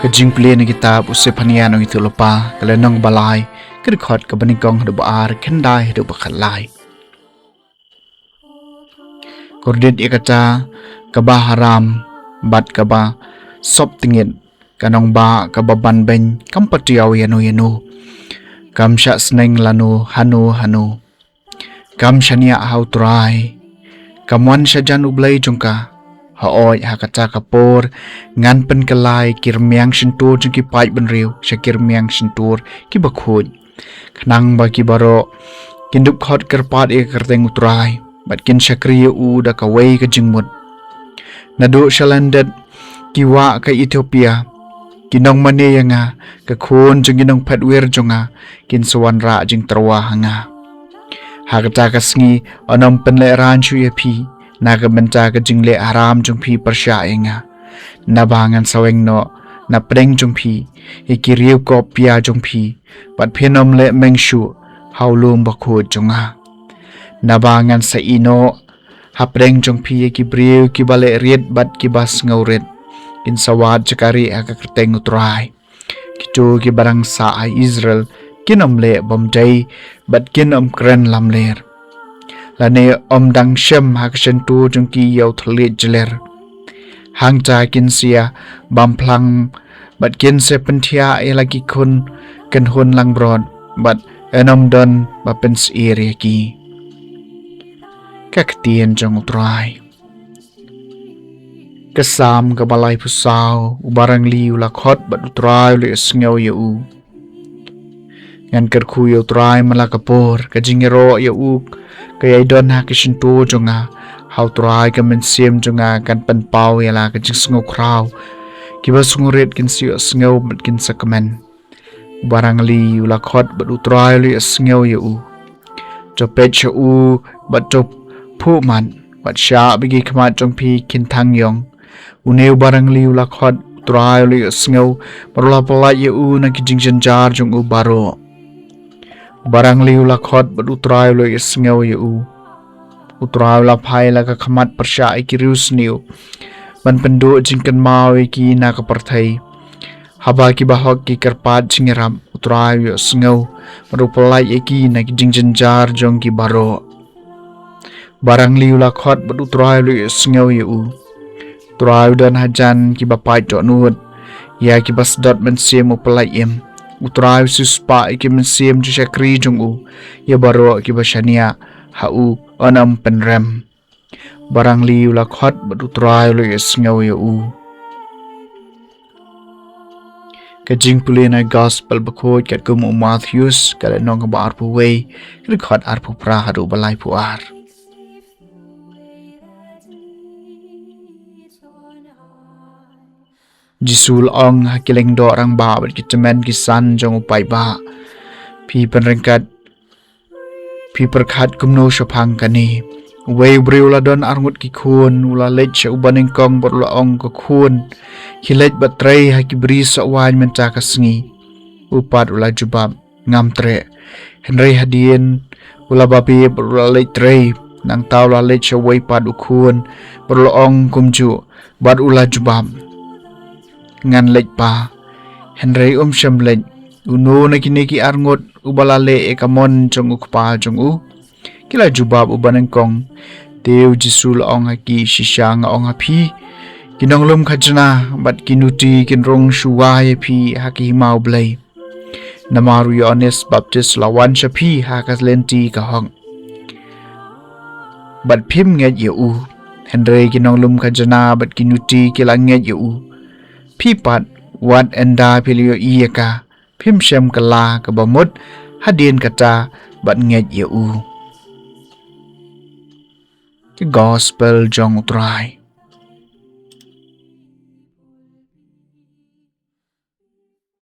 Kajing pilihan kitab usai panian orang itu lupa kalau nong balai kedekot ke beningkong hidup ar kendai hidup berkalai. Kordit ia kata kabah haram bat kabah sop tingit kanong ba kabah ban ben kampatiau yanu kam syak seneng lanu hanu kam syania hau turai kamuan syajan ublai jungka haoi hakata kapor ngan pen kelai kirmiang sentur jengki pai benriu syakirmiang sentur ki bakhoj khnang ba ki baro kindup khot kerpat e kerteng utrai bat kin syakriya u da kawai ke jingmut nadu shalandat kiwa ka Ethiopia kinong mane yanga ka khon jengginong phatwer jonga kin swanra jing terwa hanga hakata kasngi onom penle ranchu yapi naga benta ke jingle haram jungpi persya inga nabangan saweng no na preng jungpi ikiriu kopia jungpi pat phenom le mengshu haulum bakho junga nabangan sa ino hapreng jungpi ikibriu kibale riet bat kibas ngauret kin sawat jakari akakrteng utrai kitu ki barang sa Israel kinom le bomjai bat kinom kren lamler lane om dang shem hak sentu jungki yau thlet jeler hang cha kin sia bam phlang bat kin se penthia e lagi khun kan hon lang brod bat enom don ba pens area ki kak tien jong utrai kesam ke balai pusau ubarang liu la khot bat utrai le sngew yu ngan kerkhu yu utrai malakapor kajingero yu kaya don ha kisintu jonga hau trai ka men siem jonga kan pen pau yala ka jing sngo kraw kiba sunguret kin sio sngo mat kin sakamen barang li ula khot bat utrai li sngo yu chopet chu bat chop phu man bat sha bigi khmat jong pi kin thang yong uneu barang li ula khot trai li sngo parla pala yu na ki jing jar jong u baro barang liu la khot bat utrai lo isngeu yu utrai la phai la ka khamat persya ikirius niu ban pendu jingkan mau ki na ka parthai haba ki bahok ki karpat jingeram utrai yo sngew marupalai ki na ki jingjar jong ki baro barang liu la khot bat utrai lo isngeu yu utrai dan hajan ki bapai to nut ya ki bas dot men sem upalai em utrai suspa ki mensim ju syakri jungu ya baro ki basania hau onam penrem barang liu la khot bat utrai lo isngeu yu kajing pulina gospel bakhoj kat kum Matthews kala nong bar pu wei rekhot ar pu pra haru balai pu ar Jisul ong hakileng do orang ba bat kitemen kisan jong upai ba pi penrengkat pi perkhat kumno shopang kani wei briula don arngut ki khun ula lech ubaning kong bot la ong ko khun hilej batrei haki bri sawan menta kasngi upat ula jubab ngam tre henry hadien ula babi ula lech trei nang taw la lech wei pad ukhun bot la ong kumju bat ula jubab ngan lech pa henry sham lech uno na kini ki arngut ubalale ekamon jong ukpa jong u kila jubab ubaneng kong teu jisul ong ki shisha nga ong api kinong lum khajna bat kinuti kinrong shuwa pi haki mau blai namaru honest baptist lawan shapi hakas lenti ka hong bat phim nget yu henry kinong lum khajna bat kinuti kila nget yu pipat wat enda pilio iyaka phim shem kala ka bamut hadien kata bat nget yu gospel jong utrai